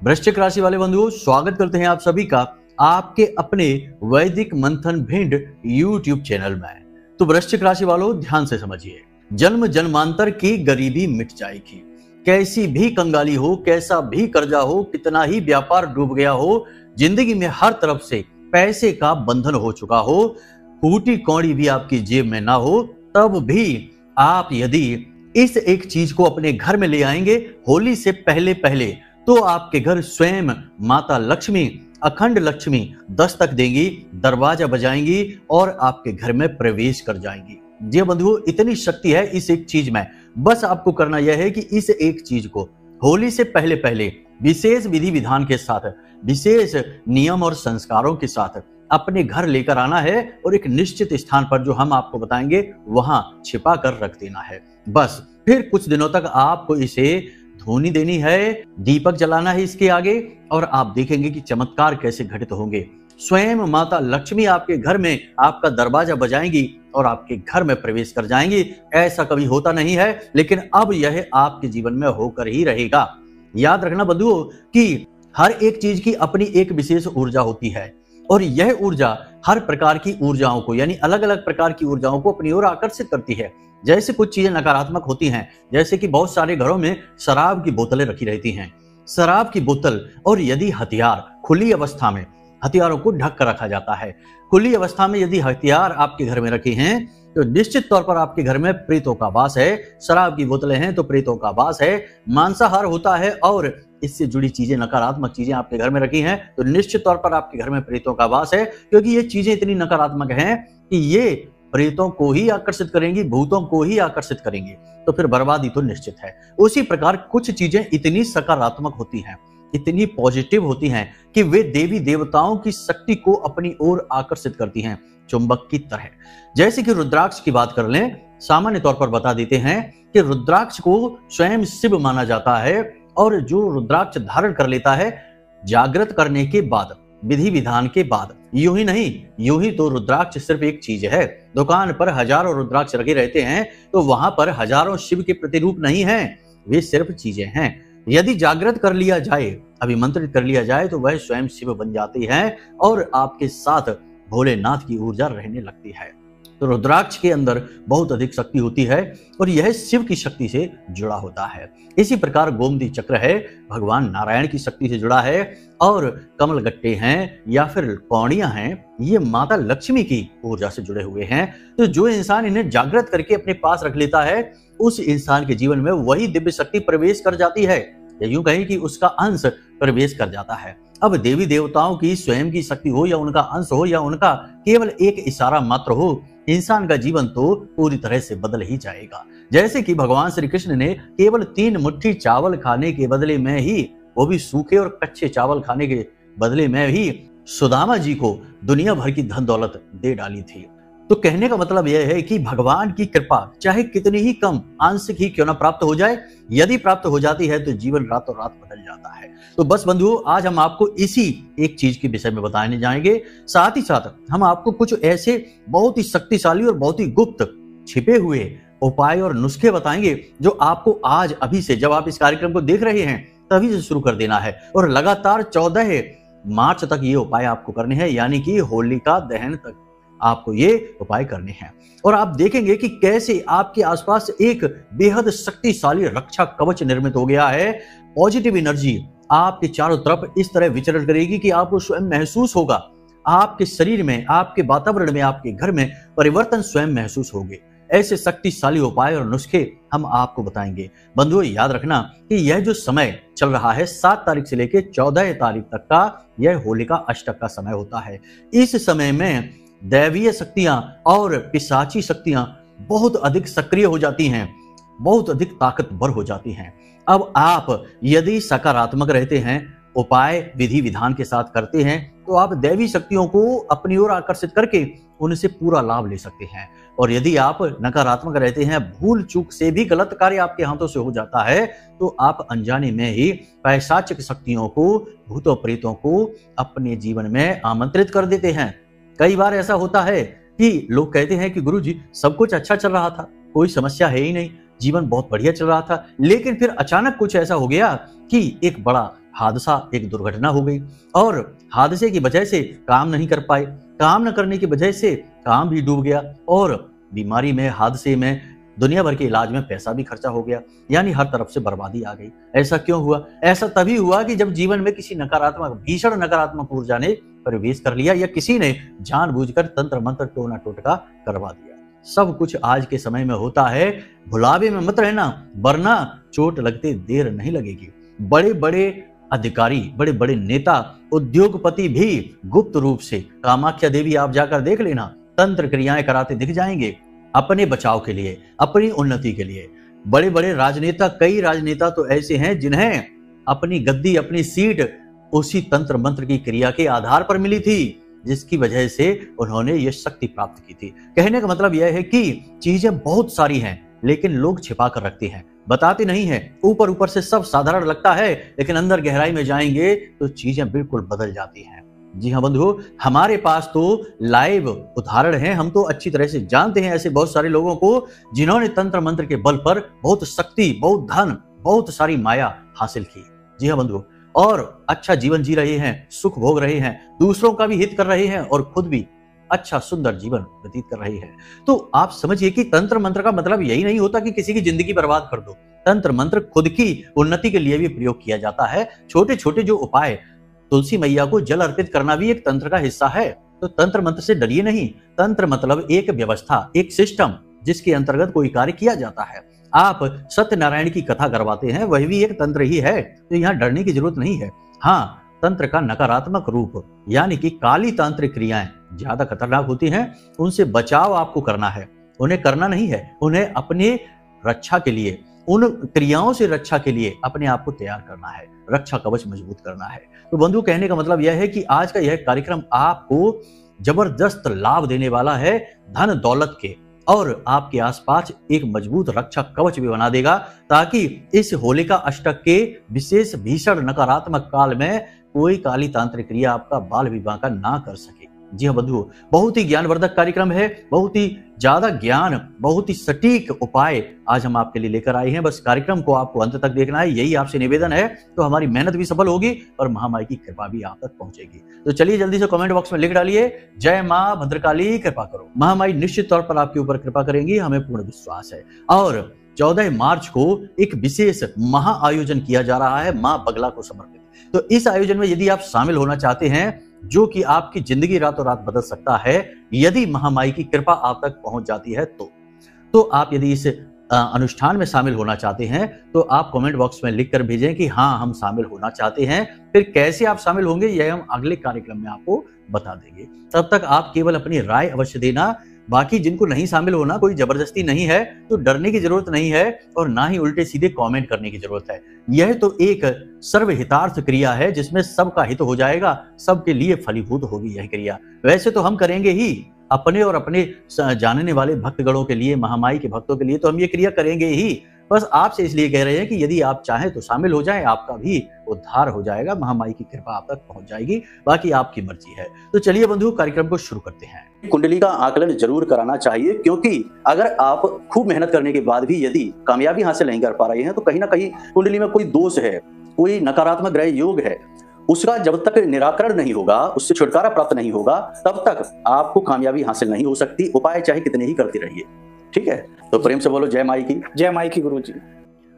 वृश्चिक राशि वाले बंधुओं, स्वागत करते हैं आप सभी का आपके अपने वैदिक मंथन भिंड यूट्यूब चैनल में। तो वृश्चिक राशि वालों, ध्यान से समझिए, जन्म जन्मांतर की गरीबी मिट जाएगी। कैसी भी कंगाली हो, कैसा भी कर्जा हो, कितना ही व्यापार डूब गया हो, जिंदगी में हर तरफ से पैसे का बंधन हो चुका हो, फूटी कौड़ी भी आपकी जेब में ना हो, तब भी आप यदि इस एक चीज को अपने घर में ले आएंगे होली से पहले पहले, तो आपके घर स्वयं माता लक्ष्मी, अखंड लक्ष्मी दस्तक देंगी, दरवाजा बजाएंगी और आपके घर में प्रवेश कर जाएंगी। जी बंधुओं, इतनी शक्ति है इस एक चीज में। बस आपको करना यह है कि इस एक चीज को होली से पहले पहले विशेष विधि विधान के साथ, विशेष नियम और संस्कारों के साथ अपने घर लेकर आना है और एक निश्चित स्थान पर, जो हम आपको बताएंगे, वहां छिपा कर रख देना है। बस फिर कुछ दिनों तक आपको इसे धूनी देनी है, दीपक जलाना है इसके आगे, और आप देखेंगे कि चमत्कार कैसे घटित होंगे। स्वयं माता लक्ष्मी आपके घर में आपका दरवाजा बजाएंगी और आपके घर में प्रवेश कर जाएंगी। ऐसा कभी होता नहीं है, लेकिन अब यह आपके जीवन में होकर ही रहेगा। याद रखना बंधुओं कि हर एक चीज की अपनी एक विशेष ऊर्जा होती है, और यह ऊर्जा हर प्रकार की ऊर्जाओं को, यानी अलग अलग प्रकार की ऊर्जाओं को अपनी ओर आकर्षित करती है। जैसे कुछ चीजें नकारात्मक होती हैं, जैसे कि बहुत सारे घरों में शराब की बोतलें रखी रहती हैं। शराब की बोतल और यदि हथियार खुली अवस्था में, हथियारों को ढक कर रखा जाता है। खुली अवस्था में यदि हथियार आपके घर में रखे हैं तो निश्चित तौर पर आपके घर में प्रेतों का वास है। शराब की बोतलें हैं तो प्रेतों का वास है। मांसाहार होता है और इससे जुड़ी चीजें, नकारात्मक चीजें आपके घर में रखी हैं तो निश्चित तौर पर आपके घर में प्रेतों का वास है, क्योंकि ये चीजें इतनी नकारात्मक हैं कि ये प्रेतों को ही आकर्षित करेंगी, भूतों को ही आकर्षित करेंगी, तो फिर बर्बादी तो निश्चित है। उसी प्रकार कुछ चीजें इतनी सकारात्मक होती हैं, इतनी पॉजिटिव होती हैं कि वे देवी देवताओं की शक्ति को अपनी ओर आकर्षित करती हैं, चुंबक की तरह। जैसे कि रुद्राक्ष की बात कर लें, सामान्य तौर पर बता देते हैं कि रुद्राक्ष को स्वयं शिव माना जाता है, और जो रुद्राक्ष धारण कर लेता है जागृत करने के बाद, विधि विधान के बाद, यूं ही नहीं, यूं ही तो रुद्राक्ष सिर्फ एक चीज है। दुकान पर हजारों रुद्राक्ष रखे रहते हैं तो वहां पर हजारों शिव के प्रतिरूप नहीं हैं, वे सिर्फ चीजें हैं। यदि जागृत कर लिया जाए, अभिमंत्रित कर लिया जाए, तो वह स्वयं शिव बन जाती हैं और आपके साथ भोलेनाथ की ऊर्जा रहने लगती है। तो रुद्राक्ष के अंदर बहुत अधिक शक्ति होती है और यह शिव की शक्ति से जुड़ा होता है। इसी प्रकार गोमती चक्र है, भगवान नारायण की शक्ति से जुड़ा है, और कमलगट्टे हैं या फिर कौड़ियां हैं, ये माता लक्ष्मी की ऊर्जा से जुड़े हुए हैं। तो जो इंसान इन्हें जागृत करके अपने पास रख लेता है, उस इंसान के जीवन में वही दिव्य शक्ति प्रवेश कर जाती है, या यूं कहें कि उसका अंश प्रवेश कर जाता है। अब देवी देवताओं की स्वयं की शक्ति हो या उनका अंश हो या उनका केवल एक इशारा मात्र हो, इंसान का जीवन तो पूरी तरह से बदल ही जाएगा। जैसे कि भगवान श्री कृष्ण ने केवल 3 मुट्ठी चावल खाने के बदले में ही, वो भी सूखे और कच्चे चावल खाने के बदले में ही, सुदामा जी को दुनिया भर की धन दौलत दे डाली थी। तो कहने का मतलब यह है कि भगवान की कृपा चाहे कितनी ही कम, आंशिक ही क्यों न प्राप्त हो जाए, यदि प्राप्त हो जाती है तो जीवन रातों रात बदल जाता है। तो बस बंधुओं, आज हम आपको इसी एक चीज के विषय में बताने जाएंगे। साथ ही साथ हम आपको कुछ ऐसे बहुत ही शक्तिशाली और बहुत ही गुप्त छिपे हुए उपाय और नुस्खे बताएंगे, जो आपको आज अभी से, जब आप इस कार्यक्रम को देख रहे हैं तभी से शुरू कर देना है, और लगातार 14 मार्च तक ये उपाय आपको करने हैं, यानी कि होलिका दहन तक आपको ये उपाय करने हैं। और आप देखेंगे कि कैसे आपके आसपास एक बेहद शक्तिशाली रक्षा कवच निर्मित हो गया है। पॉजिटिव एनर्जी आपके चारों तरफ इस तरह विचरण करेगी कि आपको स्वयं महसूस होगा, आपके शरीर में, आपके वातावरण में, आपके घर में परिवर्तन स्वयं महसूस होंगे। ऐसे शक्तिशाली उपाय और नुस्खे हम आपको बताएंगे। बंधुओं, याद रखना कि यह जो समय चल रहा है 7 तारीख से लेकर 14 तारीख तक का, यह होलिका अष्टक का समय होता है। इस समय में दैवीय शक्तियां और पिशाची शक्तियां बहुत अधिक सक्रिय हो जाती हैं, बहुत अधिक ताकतवर हो जाती हैं। अब आप यदि सकारात्मक रहते हैं, उपाय विधि विधान के साथ करते हैं, तो आप दैवी शक्तियों को अपनी ओर आकर्षित करके उनसे पूरा लाभ ले सकते हैं। और यदि आप नकारात्मक रहते हैं, भूल चूक से भी गलत कार्य आपके हाथों से हो जाता है, तो आप अनजाने में ही पैशाचिक शक्तियों को, भूतों प्रेतों को अपने जीवन में आमंत्रित कर देते हैं। कई बार ऐसा होता है कि लोग कहते हैं कि गुरुजी, सब कुछ अच्छा चल रहा था, कोई समस्या है ही नहीं, जीवन बहुत बढ़िया चल रहा था, लेकिन फिर अचानक कुछ ऐसा हो गया कि एक बड़ा हादसा, एक दुर्घटना हो गई और हादसे की वजह से काम नहीं कर पाए, काम न करने की वजह से काम भी डूब गया और बीमारी में, हादसे में, दुनिया भर के इलाज में पैसा भी खर्चा हो गया, यानी हर तरफ से बर्बादी आ गई। ऐसा क्यों हुआ? ऐसा तभी हुआ कि जब जीवन में किसी नकारात्मक, भीषण नकारात्मक ऊर्जा ने प्रवेश कर लिया या किसी ने जानबूझकर तंत्र मंत्र टोना टोटका करवा दिया। सब कुछ आज के समय में होता है, भुलावे में मत रहना, वरना चोट लगते देर नहीं लगेगी। बड़े बड़े अधिकारी, बड़े बड़े नेता, उद्योगपति भी गुप्त रूप से, कामाख्या देवी आप जाकर देख लेना, तंत्र क्रियाएं कराते दिख जाएंगे अपने बचाव के लिए, अपनी उन्नति के लिए। बड़े बड़े राजनेता, कई राजनेता तो ऐसे हैं जिन्हें अपनी गद्दी, अपनी सीट उसी तंत्र मंत्र की क्रिया के आधार पर मिली थी, जिसकी वजह से उन्होंने ये शक्ति प्राप्त की थी। कहने का मतलब यह है कि चीजें बहुत सारी हैं, लेकिन लोग छिपा कर रखते हैं, बताते नहीं है। ऊपर ऊपर से सब साधारण लगता है, लेकिन अंदर गहराई में जाएंगे तो चीजें बिल्कुल बदल जाती हैं। जी हाँ बंधु, हमारे पास तो लाइव उदाहरण हैं, हम तो अच्छी तरह से जानते हैं ऐसे बहुत सारे लोगों को जिन्होंने तंत्र मंत्र के बल पर बहुत शक्ति, बहुत धन, बहुत सारी माया हासिल की। जी हाँ बंधु, और अच्छा जीवन जी रहे हैं, सुख भोग रहे हैं, दूसरों का भी हित कर रहे हैं और खुद भी अच्छा सुंदर जीवन व्यतीत कर रही है। तो आप समझिए कि तंत्र मंत्र का मतलब यही नहीं होता कि किसी की जिंदगी बर्बाद कर दो। तंत्र मंत्र खुद की उन्नति के लिए भी प्रयोग किया जाता है। छोटे छोटे जो उपाय, तुलसी मैया को जल अर्पित करना भी एक तंत्र का हिस्सा है। तो तंत्र मंत्र से डरिए नहीं। तंत्र मतलब एक व्यवस्था, एक सिस्टम जिसके अंतर्गत कोई कार्य किया जाता है। आप सत्यनारायण की कथा करवाते हैं, वही भी एक तंत्र ही है, तो यहाँ डरने की जरूरत नहीं है। हाँ, तंत्र का नकारात्मक रूप यानी कि काली तांत्रिक क्रियाएं ज्यादा खतरनाक होती हैं, उनसे बचाव आपको करना है। उन्हें करना नहीं है, उन्हें अपने रक्षा के लिए, उन क्रियाओं से रक्षा के लिए अपने आप को तैयार करना है, रक्षा कवच मजबूत करना है। तो बंधु, कहने का मतलब यह है कि आज का यह कार्यक्रम आपको जबरदस्त लाभ देने वाला है, धन दौलत के, और आपके आसपास एक मजबूत रक्षा कवच भी बना देगा, ताकि इस होलिका अष्टक के विशेष भीषण नकारात्मक काल में कोई काली तांत्रिक क्रिया आपका बाल विवाह का ना कर सके। जी हाँ बंधु, बहुत ही ज्ञानवर्धक कार्यक्रम है, बहुत ही ज्यादा ज्ञान, बहुत ही सटीक उपाय आज हम आपके लिए लेकर आए हैं। बस कार्यक्रम को आपको अंत तक देखना है, यही आपसे निवेदन है, तो हमारी मेहनत भी सफल होगी और महामाई की कृपा भी आप तक पहुंचेगी। तो चलिए जल्दी से कमेंट बॉक्स में लिख डालिए, जय मां भद्रकाली कृपा करो। महामाई निश्चित तौर पर आपके ऊपर कृपा करेंगी, हमें पूर्ण विश्वास है। और 14 मार्च को एक विशेष महा आयोजन किया जा रहा है मां बगला को समर्पित। तो इस आयोजन में यदि आप शामिल होना चाहते हैं, जो कि आपकी जिंदगी रातों रात बदल सकता है, यदि महामाई की कृपा आप तक पहुंच जाती है तो आप यदि इस अनुष्ठान में शामिल होना चाहते हैं, तो आप कमेंट बॉक्स में लिखकर भेजें कि हाँ हम शामिल होना चाहते हैं। फिर कैसे आप शामिल होंगे यह हम अगले कार्यक्रम में आपको बता देंगे। तब तक आप केवल अपनी राय अवश्य देना। बाकी जिनको नहीं शामिल होना, कोई जबरदस्ती नहीं है, तो डरने की जरूरत नहीं है और ना ही उल्टे सीधे कमेंट करने की जरूरत है। यह तो एक सर्वहितार्थ क्रिया है जिसमें सबका हित हो जाएगा, सबके लिए फलीभूत होगी यह क्रिया। वैसे तो हम करेंगे ही अपने और अपने जानने वाले भक्तगणों के लिए, महामाई के भक्तों के लिए तो हम ये क्रिया करेंगे ही। बस आपसे इसलिए कह रहे हैं कि यदि आप चाहें तो शामिल हो जाएं, आपका भी उद्धार हो जाएगा, महामाई की कृपा आप तक पहुंच जाएगी। बाकी आपकी मर्जी है। तो चलिए बंधु, कार्यक्रम को शुरू करते हैं। कुंडली का आकलन जरूर कराना चाहिए, क्योंकि अगर आप खूब मेहनत करने के बाद भी यदि कामयाबी हासिल नहीं कर पा रहे हैं, तो कहीं ना कहीं कुंडली में कोई दोष है, कोई नकारात्मक ग्रह योग है। उसका जब तक निराकरण नहीं होगा, उससे छुटकारा प्राप्त नहीं होगा, तब तक आपको कामयाबी हासिल नहीं हो सकती। उपाय चाहे कितने ही करते रहिए, ठीक है। तो प्रेम से बोलो जय माई की। जय माई की गुरुजी।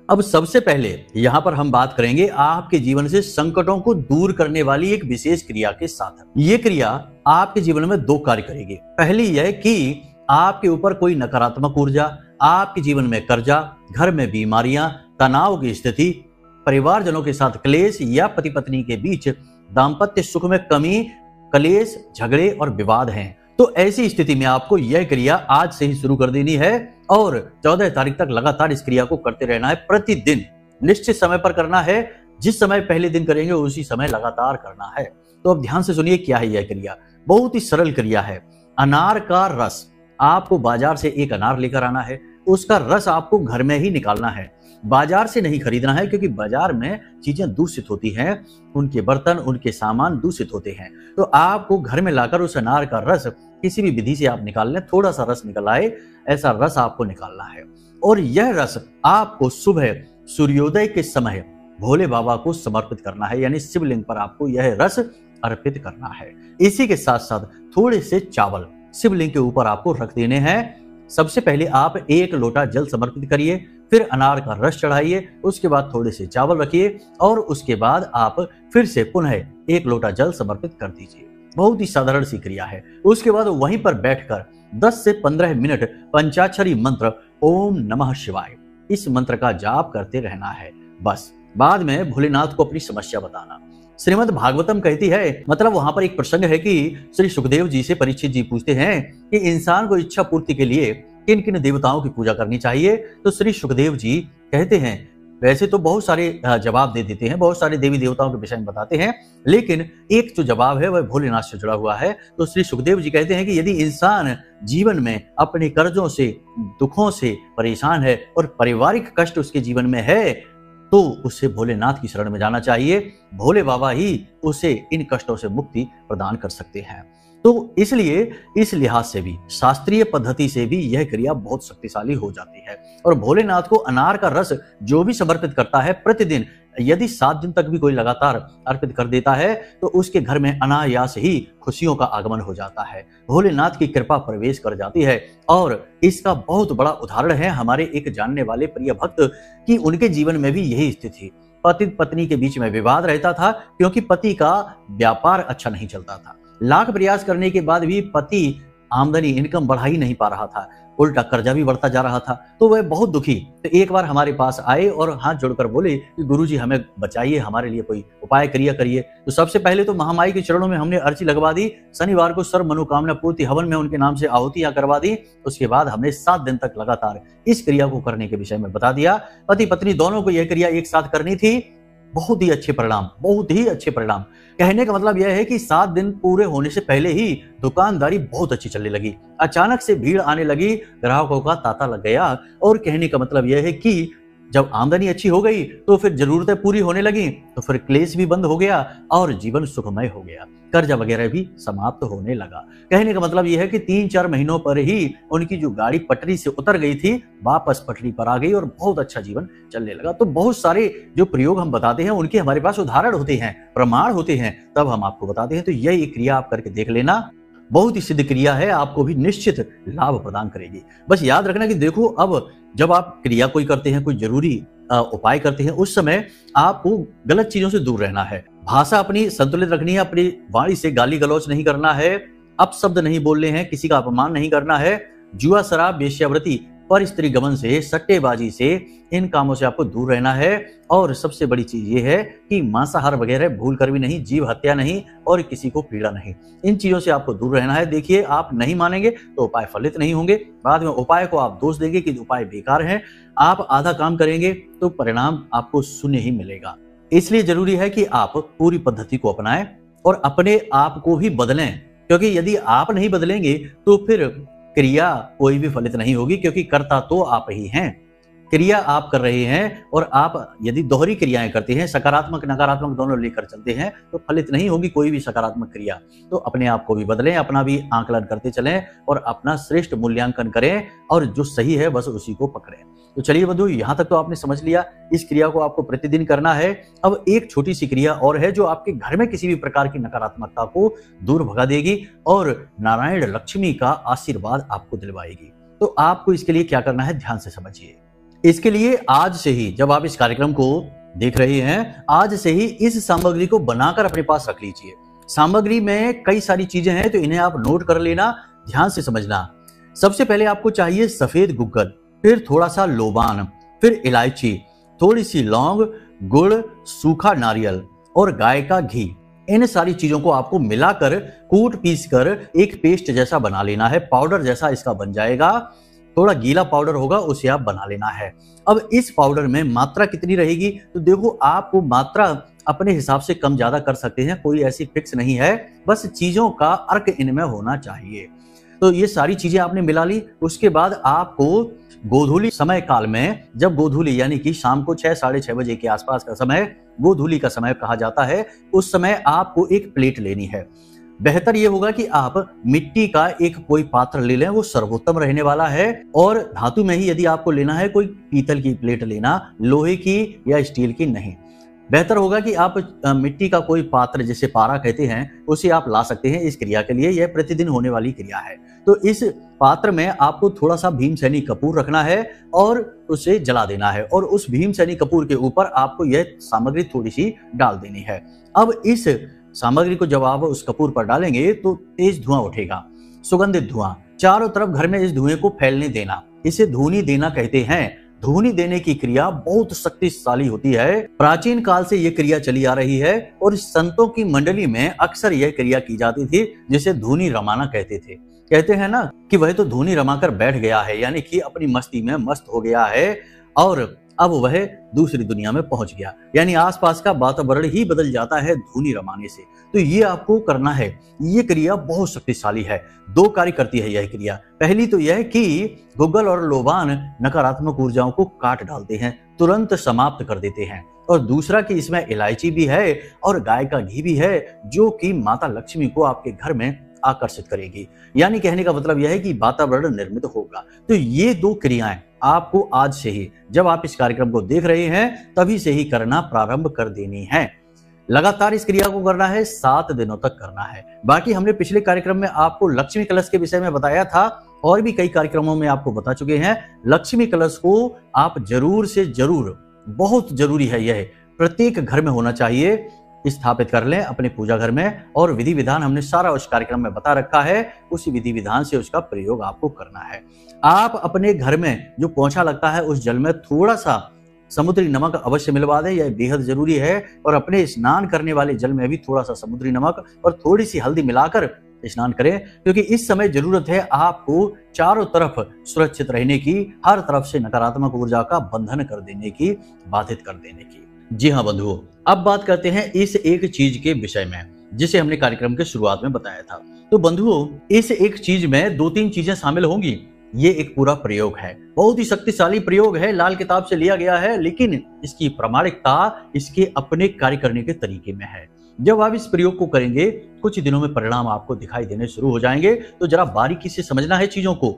अब सबसे पहले यहाँ पर हम बात करेंगे आपके जीवन से संकटों को दूर करने वाली एक विशेष क्रिया के साथ। ये क्रिया आपके जीवन में दो कार्य करेगी। पहली यह कि आपके ऊपर कोई नकारात्मक ऊर्जा, आपके जीवन में कर्जा, घर में बीमारियां, तनाव की स्थिति, परिवारजनों के साथ क्लेश या पति पत्नी के बीच दाम्पत्य सुख में कमी, क्लेश, झगड़े और विवाद हैं, तो ऐसी स्थिति में आपको यह क्रिया आज से ही शुरू कर देनी है और 14 तारीख तक लगातार इस क्रिया को करते रहना है। प्रतिदिन निश्चित समय पर करना है, जिस समय पहले दिन करेंगे उसी समय लगातार करना है। तो अब ध्यान से सुनिए क्या है यह क्रिया। बहुत ही सरल क्रिया है। अनार का रस, आपको बाजार से एक अनार लेकर आना है, उसका रस आपको घर में ही निकालना है, बाजार से नहीं खरीदना है, क्योंकि बाजार में चीजें दूषित होती हैं, उनके बर्तन, उनके सामान दूषित होते हैं। तो आपको घर में लाकर उस अनार का रस किसी भी विधि से आप निकाल लें, थोड़ा सा रस निकल आए, ऐसा रस आपको निकालना है। और यह रस आपको सुबह सूर्योदय के समय भोले बाबा को समर्पित करना है, यानी शिवलिंग पर आपको यह रस अर्पित करना है। इसी के साथ साथ थोड़े से चावल शिवलिंग के ऊपर आपको रख देने हैं। सबसे पहले आप 1 लोटा जल समर्पित करिए, फिर अनार का रस चढ़ाइए, उसके बाद थोड़े से चावल रखिए और उसके बाद आप फिर से पुनः 1 लोटा जल समर्पित कर दीजिए। बहुत ही साधारण सी क्रिया है। उसके बाद वहीं पर बैठकर 10 से 15 मिनट पंचाक्षरी मंत्र ओम नमः शिवाय इस मंत्र का जाप करते रहना है। बस बाद में भोलेनाथ को अपनी समस्या बताना। श्रीमद् भागवतम कहती है, मतलब वहां पर एक प्रसंग है कि श्री सुखदेव जी से परीक्षित जी पूछते हैं कि इंसान को इच्छा पूर्ति के लिए किन किन देवताओं की पूजा करनी चाहिए। तो श्री सुखदेव जी कहते हैं, वैसे तो बहुत सारे जवाब दे देते हैं, बहुत सारे देवी देवताओं के विषय में बताते हैं, लेकिन एक जो जवाब है वह भोलेनाथ से जुड़ा हुआ है। तो श्री सुखदेव जी कहते हैं कि यदि इंसान जीवन में अपने कर्जों से, दुखों से परेशान है और पारिवारिक कष्ट उसके जीवन में है, तो उसे भोलेनाथ की शरण में जाना चाहिए। भोले बाबा ही उसे इन कष्टों से मुक्ति प्रदान कर सकते हैं। तो इसलिए इस लिहाज से भी, शास्त्रीय पद्धति से भी यह क्रिया बहुत शक्तिशाली हो जाती है। और भोलेनाथ को अनार का रस जो भी समर्पित करता है प्रतिदिन, यदि 7 दिन तक भी कोई लगातार अर्पित कर देता है तो उसके घर में अनायास ही खुशियों का आगमन हो जाता है। भोलेनाथ की कृपा प्रवेश कर जाती है। और इसका बहुत बड़ा उदाहरण है हमारे एक जानने वाले प्रिय भक्त की, उनके जीवन में भी यही स्थिति थी। पति पत्नी के बीच में विवाद रहता था क्योंकि पति का व्यापार अच्छा नहीं चलता था। लाख प्रयास करने के बाद भी पति आमदनी, इनकम बढ़ा ही नहीं पा रहा था, उल्टा कर्जा भी बढ़ता जा रहा था। तो वह बहुत दुखी। तो एक बार हमारे पास आए और हाथ जोड़कर बोले कि गुरुजी हमें बचाइए, हमारे लिए कोई उपाय करिए। तो सबसे पहले तो महामाई के चरणों में हमने अर्जी लगवा दी। शनिवार को सर्व मनोकामना पूर्ति हवन में उनके नाम से आहुतियां करवा दी। उसके बाद हमने 7 दिन तक लगातार इस क्रिया को करने के विषय में बता दिया। पति पत्नी दोनों को यह क्रिया एक साथ करनी थी। बहुत ही अच्छे परिणाम, बहुत ही अच्छे परिणाम। कहने का मतलब यह है कि 7 दिन पूरे होने से पहले ही दुकानदारी बहुत अच्छी चलने लगी। अचानक से भीड़ आने लगी, ग्राहकों का तांता लग गया। और कहने का मतलब यह है कि जब आमदनी अच्छी हो गई तो फिर जरूरतें पूरी होने लगी, तो फिर क्लेश भी बंद हो गया और जीवन सुखमय हो गया। कर्जा वगैरह भी समाप्त होने लगा। कहने का मतलब यह है कि 3-4 महीनों पर ही उनकी जो गाड़ी पटरी से उतर गई थी वापस पटरी पर आ गई और बहुत अच्छा जीवन चलने लगा। तो बहुत सारे जो प्रयोग हम बताते हैं उनके हमारे पास उदाहरण होते हैं, प्रमाण होते हैं, तब हम आपको बताते हैं। तो यह एक क्रिया आप करके देख लेना, बहुत ही सिद्ध क्रिया है, आपको भी निश्चित लाभ प्रदान करेगी। बस याद रखना कि देखो, अब जब आप क्रिया कोई करते हैं, कोई जरूरी उपाय करते हैं, उस समय आपको गलत चीजों से दूर रहना है। भाषा अपनी संतुलित रखनी है, अपनी वाणी से गाली गलौच नहीं करना है, अपशब्द नहीं बोलने हैं, किसी का अपमान नहीं करना है। जुआ, शराब, वेश्यावृत्ति, पर स्त्री गमन से, सट्टेबाजी से, इन कामों से आपको दूर रहना है। और सबसे बड़ी चीज ये है कि मांसाहार वगैरह भूल कर भी नहीं, जीव हत्या नहीं और किसी को पीड़ा नहीं, इन चीजों से आपको दूर रहना है। देखिए, आप नहीं मानेंगे तो उपाय फलित नहीं होंगे, बाद में उपाय को आप दोष देंगे कि उपाय बेकार है। आप आधा काम करेंगे तो परिणाम आपको शून्य ही मिलेगा। इसलिए जरूरी है कि आप पूरी पद्धति को अपनाएं और अपने आप को भी बदलें, क्योंकि यदि आप नहीं बदलेंगे तो फिर क्रिया कोई भी फलित नहीं होगी, क्योंकि कर्ता तो आप ही हैं। क्रिया आप कर रहे हैं और आप यदि दोहरी क्रियाएं करते हैं, सकारात्मक नकारात्मक दोनों लेकर चलते हैं, तो फलित नहीं होगी कोई भी सकारात्मक क्रिया। तो अपने आप को भी बदलें, अपना भी आंकलन करते चलें और अपना श्रेष्ठ मूल्यांकन करें और जो सही है बस उसी को पकड़ें। तो चलिए बंधु, यहाँ तक तो आपने समझ लिया, इस क्रिया को आपको प्रतिदिन करना है। अब एक छोटी सी क्रिया और है जो आपके घर में किसी भी प्रकार की नकारात्मकता को दूर भगा देगी और नारायण लक्ष्मी का आशीर्वाद आपको दिलवाएगी। तो आपको इसके लिए क्या करना है, ध्यान से समझिए। इसके लिए आज से ही, जब आप इस कार्यक्रम को देख रहे हैं, आज से ही इस सामग्री को बनाकर अपने पास रख लीजिए। सामग्री में कई सारी चीजें हैं, तो इन्हें आप नोट कर लेना, ध्यान से समझना। सबसे पहले आपको चाहिए सफेद गुग्गल, फिर थोड़ा सा लोबान, फिर इलायची, थोड़ी सी लौंग, गुड़, सूखा नारियल और गाय का घी। इन सारी चीजों को आपको मिलाकर कूट पीस कर एक पेस्ट जैसा बना लेना है, पाउडर जैसा इसका बन जाएगा। थोड़ा गीला पाउडर होगा, उसे आप बना लेना है। अब इस पाउडर में मात्रा कितनी रहेगी, तो देखो, आपको मात्रा अपने हिसाब से कम ज्यादा कर सकते हैं, कोई ऐसी फिक्स नहीं है, बस चीजों का अर्क इनमें होना चाहिए। तो ये सारी चीजें आपने मिला ली। उसके बाद आपको गोधूली समय काल में, जब गोधूली यानी कि शाम को 6, साढ़े 6 बजे के आसपास का समय गोधूली का समय कहा जाता है, उस समय आपको एक प्लेट लेनी है। बेहतर यह होगा कि आप मिट्टी का एक कोई पात्र ले लें, वो सर्वोत्तम रहने वाला है। और धातु में ही यदि आपको लेना है, कोई पीतल की प्लेट लेना, लोहे की या स्टील की नहीं। बेहतर होगा कि आप मिट्टी का कोई पात्र, जिसे पारा कहते हैं, उसे आप ला सकते हैं इस क्रिया के लिए। यह प्रतिदिन होने वाली क्रिया है। तो इस पात्र में आपको थोड़ा सा भीमसेनी कपूर रखना है और उसे जला देना है, और उस भीमसेनी कपूर के ऊपर आपको यह सामग्री थोड़ी सी डाल देनी है। अब इस सामग्री को जब आप उस कपूर पर डालेंगे तो तेज धुआं उठेगा, सुगंधित धुआं। चारों तरफ घर में इस धुएं को फैलने देना, इसे धूनी देना कहते हैं। धूनी देने की क्रिया बहुत शक्तिशाली होती है। प्राचीन काल से यह क्रिया चली आ रही है और संतों की मंडली में अक्सर यह क्रिया की जाती थी, जिसे धूनी रमाना कहते थे। कहते हैं ना कि वह तो धूनी रमाकर बैठ गया है, यानी कि अपनी मस्ती में मस्त हो गया है और अब वह दूसरी दुनिया में पहुंच गया, यानी आसपास का वातावरण ही बदल जाता है धूनी रमाने से। तो ये आपको करना है। ये क्रिया बहुत शक्तिशाली है। 2 कार्य करती है यह क्रिया। पहली तो यह कि गुग्गल और लोबान नकारात्मक ऊर्जाओं को काट डालते हैं, तुरंत समाप्त कर देते हैं। और दूसरा कि इसमें इलायची भी है और गाय का घी भी है, जो कि माता लक्ष्मी को आपके घर में आकर्षित करेगी। यानी कहने का मतलब यह है कि वातावरण निर्मित होगा। तो ये 2 क्रियाएं आपको आज से ही, जब आप इस कार्यक्रम को देख रहे हैं तभी से ही करना प्रारंभ कर देनी है। लगातार इस क्रिया को करना है, 7 दिनों तक करना है। बाकी हमने पिछले कार्यक्रम में आपको लक्ष्मी कलश के विषय में बताया था, और भी कई कार्यक्रमों में आपको बता चुके हैं। लक्ष्मी कलश को आप जरूर से जरूर, बहुत जरूरी है, यह प्रत्येक घर में होना चाहिए, स्थापित कर लें अपने पूजा घर में। और विधि विधान हमने सारा उस कार्यक्रम में बता रखा है, उसी विधि विधान से उसका प्रयोग आपको करना है। आप अपने घर में जो पोंछा लगता है उस जल में थोड़ा सा समुद्री नमक अवश्य मिलवा दें, यह बेहद जरूरी है। और अपने स्नान करने वाले जल में भी थोड़ा सा समुद्री नमक और थोड़ी सी हल्दी मिलाकर स्नान करें, क्योंकि इस समय जरूरत है आपको चारों तरफ सुरक्षित रहने की, हर तरफ से नकारात्मक ऊर्जा का बंधन कर देने की, बाधित कर देने की। जी हाँ बंधुओं, अब बात करते हैं इस एक चीज के विषय में जिसे हमने कार्यक्रम के शुरुआत में बताया था। तो बंधुओं, इस एक चीज में 2-3 चीजें शामिल होंगी। ये एक पूरा प्रयोग है, बहुत ही शक्तिशाली प्रयोग है, लाल किताब से लिया गया है, लेकिन इसकी प्रामाणिकता इसके अपने कार्य करने के तरीके में है। जब आप इस प्रयोग को करेंगे कुछ दिनों में परिणाम आपको दिखाई देने शुरू हो जाएंगे। तो जरा बारीकी से समझना है चीजों को।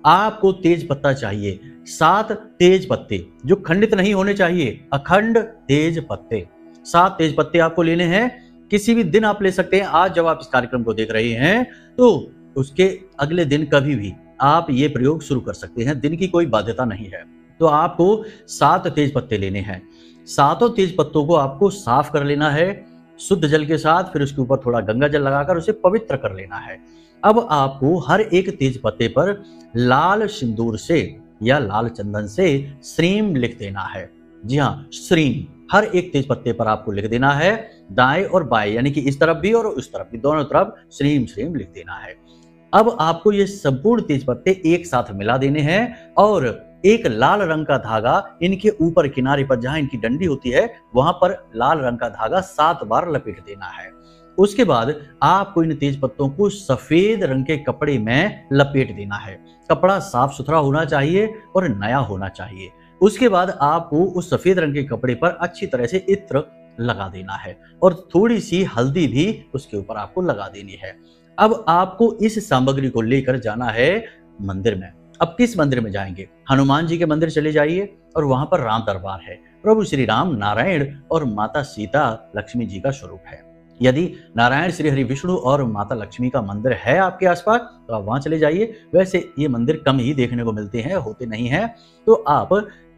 आपको तेज पत्ता चाहिए, 7 तेज पत्ते जो खंडित नहीं होने चाहिए, अखंड तेज पत्ते। 7 तेज पत्ते आपको लेने हैं। किसी भी दिन आप ले सकते हैं। आज जब आप इस कार्यक्रम को देख रहे हैं तो उसके अगले दिन कभी भी आप ये प्रयोग शुरू कर सकते हैं, दिन की कोई बाध्यता नहीं है। तो आपको 7 तेज पत्ते लेने हैं। 7 तेज पत्तों को आपको साफ कर लेना है शुद्ध जल के साथ, फिर उसके ऊपर थोड़ा गंगा जल लगाकर उसे पवित्र कर लेना है। अब आपको हर एक तेज पत्ते पर लाल सिंदूर से या लाल चंदन से श्रीम लिख देना है। जी हाँ, श्रीम हर एक तेज पत्ते पर आपको लिख देना है, दाएं और बाएं, यानी कि इस तरफ भी और उस तरफ भी, दोनों तरफ श्रीम श्रीम लिख देना है। अब आपको ये संपूर्ण तेज पत्ते एक साथ मिला देने हैं और एक लाल रंग का धागा इनके ऊपर किनारे पर जहां इनकी डंडी होती है वहां पर लाल रंग का धागा 7 बार लपेट देना है। उसके बाद आपको इन तेज पत्तों को सफेद रंग के कपड़े में लपेट देना है। कपड़ा साफ सुथरा होना चाहिए और नया होना चाहिए। उसके बाद आपको उस सफेद रंग के कपड़े पर अच्छी तरह से इत्र लगा देना है और थोड़ी सी हल्दी भी उसके ऊपर आपको लगा देनी है। अब आपको इस सामग्री को लेकर जाना है मंदिर में। अब किस मंदिर में जाएंगे? हनुमान जी के मंदिर चले जाइए और वहां पर राम दरबार है। प्रभु श्री राम नारायण और माता सीता लक्ष्मी जी का स्वरूप है। यदि नारायण श्री हरि विष्णु और माता लक्ष्मी का मंदिर है आपके आसपास तो आप वहां चले जाइए। वैसे ये मंदिर कम ही देखने को मिलते हैं, होते नहीं हैं, तो आप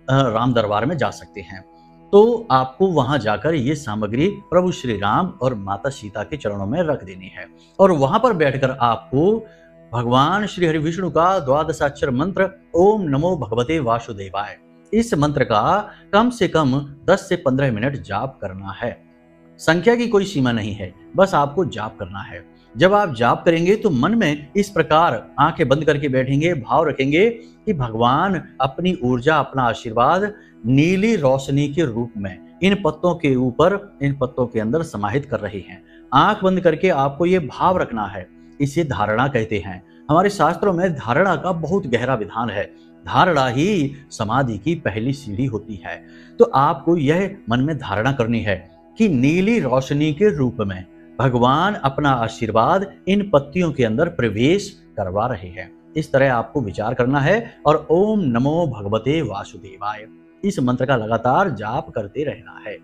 राम दरबार में जा सकते हैं। तो आपको वहां जाकर ये सामग्री प्रभु श्री राम और माता सीता के चरणों में रख देनी है और वहां पर बैठकर आपको भगवान श्री हरि विष्णु का 12 मंत्र ओम नमो भगवते वासुदेवाय, इस मंत्र का कम से कम 10 से 15 मिनट जाप करना है। संख्या की कोई सीमा नहीं है, बस आपको जाप करना है। जब आप जाप करेंगे तो मन में इस प्रकार आंखें बंद करके बैठेंगे, भाव रखेंगे कि भगवान अपनी ऊर्जा, अपना आशीर्वाद नीली रोशनी के रूप में इन पत्तों के ऊपर, इन पत्तों के अंदर समाहित कर रहे हैं। आंख बंद करके आपको ये भाव रखना है। इसे धारणा कहते हैं। हमारे शास्त्रों में धारणा का बहुत गहरा विधान है। धारणा ही समाधि की पहली सीढ़ी होती है। तो आपको यह मन में धारणा करनी है कि नीली रोशनी के रूप में भगवान अपना आशीर्वाद इन पत्तियों के अंदर प्रवेश करवा रहे हैं। इस तरह आपको विचार करना है और ओम नमो भगवते वासुदेवाय इस मंत्र का लगातार जाप करते रहना है।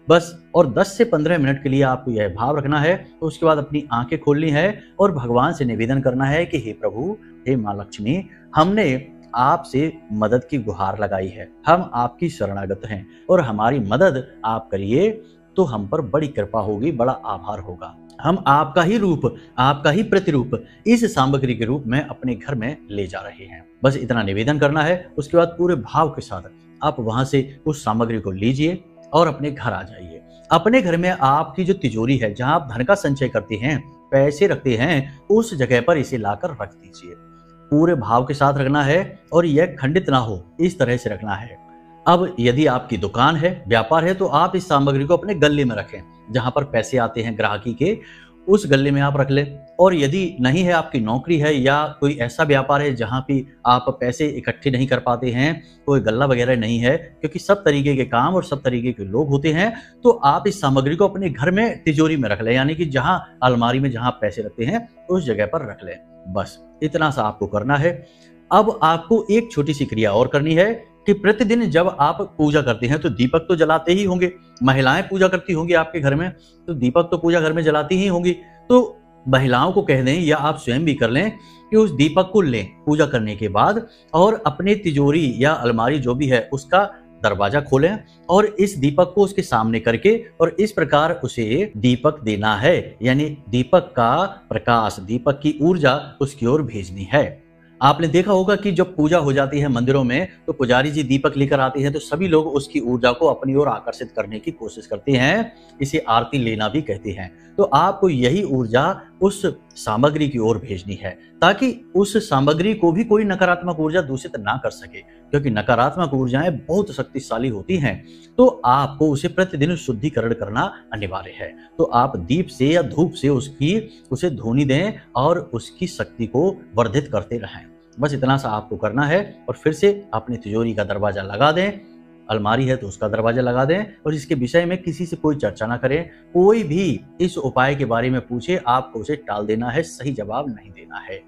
बस। और 10 से 15 मिनट के लिए आपको यह भाव रखना है। तो उसके बाद अपनी आंखें खोलनी है और भगवान से निवेदन करना है कि हे प्रभु, हे माँ लक्ष्मी, हमने आपसे मदद की गुहार लगाई है, हम आपकी शरणागत हैं और हमारी मदद आप करिए तो हम पर बड़ी कृपा होगी, बड़ा आभार होगा। हम आपका ही रूप, आपका ही प्रतिरूप इस सामग्री के रूप में अपने घर में ले जा रहे हैं। बस इतना निवेदन करना है। उसके बाद पूरे भाव के साथ आप वहां से उस सामग्री को लीजिए और अपने घर आ जाइए। अपने घर में आपकी जो तिजोरी है, जहां आप धन का संचय करते हैं, पैसे रखते हैं, उस जगह पर इसे लाकर रख दीजिए। पूरे भाव के साथ रखना है और यह खंडित ना हो, इस तरह से रखना है। अब यदि आपकी दुकान है, व्यापार है, तो आप इस सामग्री को अपने गल्ले में रखें, जहां पर पैसे आते हैं ग्राहकी के, उस गल्ले में आप रख लें। और यदि नहीं है, आपकी नौकरी है या कोई ऐसा व्यापार है जहां भी आप पैसे इकट्ठे नहीं कर पाते हैं, कोई गल्ला वगैरह नहीं है, क्योंकि सब तरीके के काम और सब तरीके के लोग होते हैं, तो आप इस सामग्री को अपने घर में तिजोरी में रख लें, यानी कि जहां अलमारी में जहां पैसे रखते हैं उस जगह पर रख लें। बस इतना सा आपको करना है। अब आपको एक छोटी सी क्रिया और करनी है कि प्रतिदिन जब आप पूजा करते हैं तो दीपक तो जलाते ही होंगे। महिलाएं पूजा करती होंगी आपके घर में, तो दीपक तो पूजा घर में जलाती ही होंगी। तो महिलाओं को कह दें या आप स्वयं भी कर लें कि उस दीपक को लें पूजा करने के बाद और अपने तिजोरी या अलमारी जो भी है उसका दरवाजा खोलें और इस दीपक को उसके सामने करके और इस प्रकार उसे दीपक देना है, यानी दीपक का प्रकाश, दीपक की ऊर्जा उसकी ओर भेजनी है। आपने देखा होगा कि जब पूजा हो जाती है मंदिरों में, तो पुजारी जी दीपक लेकर आते हैं तो सभी लोग उसकी ऊर्जा को अपनी ओर आकर्षित करने की कोशिश करते हैं। इसे आरती लेना भी कहते हैं। तो आपको यही ऊर्जा उस सामग्री की ओर भेजनी है, ताकि उस सामग्री को भी कोई नकारात्मक ऊर्जा दूषित ना कर सके, क्योंकि नकारात्मक ऊर्जाएं बहुत शक्तिशाली होती हैं। तो आपको उसे प्रतिदिन शुद्धिकरण करना अनिवार्य है। तो आप दीप से या धूप से उसे धोनी दें और उसकी शक्ति को वर्धित करते रहें। बस इतना सा आपको करना है और फिर से अपनी तिजोरी का दरवाजा लगा दें। अलमारी है तो उसका दरवाजा लगा दें और इसके विषय में किसी से कोई चर्चा ना करें। कोई भी इस उपाय के बारे में पूछे, आपको उसे टाल देना है, सही जवाब नहीं देना है।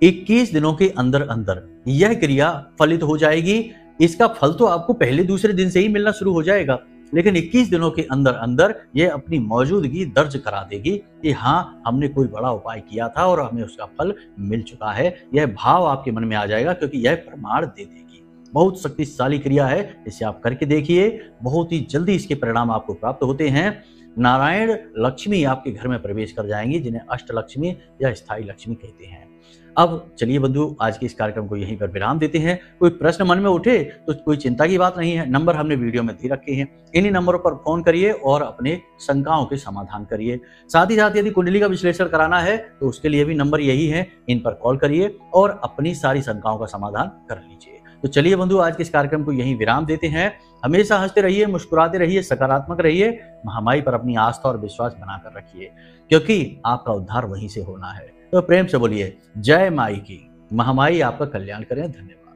21 दिनों के अंदर अंदर यह क्रिया फलित हो जाएगी। इसका फल तो आपको पहले दूसरे दिन से ही मिलना शुरू हो जाएगा, लेकिन 21 दिनों के अंदर अंदर यह अपनी मौजूदगी दर्ज करा देगी कि हाँ, हमने कोई बड़ा उपाय किया था और हमें उसका फल मिल चुका है। यह भाव आपके मन में आ जाएगा, क्योंकि यह प्रमाण दे देगी। बहुत शक्तिशाली क्रिया है, इसे आप करके देखिए। बहुत ही जल्दी इसके परिणाम आपको प्राप्त होते हैं। नारायण लक्ष्मी आपके घर में प्रवेश कर जाएंगी, जिन्हें अष्ट लक्ष्मी या स्थायी लक्ष्मी कहते हैं। अब चलिए बंधु, आज के इस कार्यक्रम को यहीं पर विराम देते हैं। कोई प्रश्न मन में उठे तो कोई चिंता की बात नहीं है, नंबर हमने वीडियो में दे रखे हैं। इन्हीं नंबरों पर फोन करिए और अपने शंकाओं के समाधान करिए। साथ ही साथ यदि कुंडली का विश्लेषण कराना है तो उसके लिए भी नंबर यही है, इन पर कॉल करिए और अपनी सारी शंकाओं का समाधान कर लीजिए। तो चलिए बंधु, आज के इस कार्यक्रम को यहीं विराम देते हैं। हमेशा हंसते रहिए, मुस्कुराते रहिए, सकारात्मक रहिए। महामाई पर अपनी आस्था और विश्वास बनाकर रखिए, क्योंकि आपका उद्धार वहीं से होना है। तो प्रेम से बोलिए जय माई की। महामाई आपका कल्याण करें। धन्यवाद।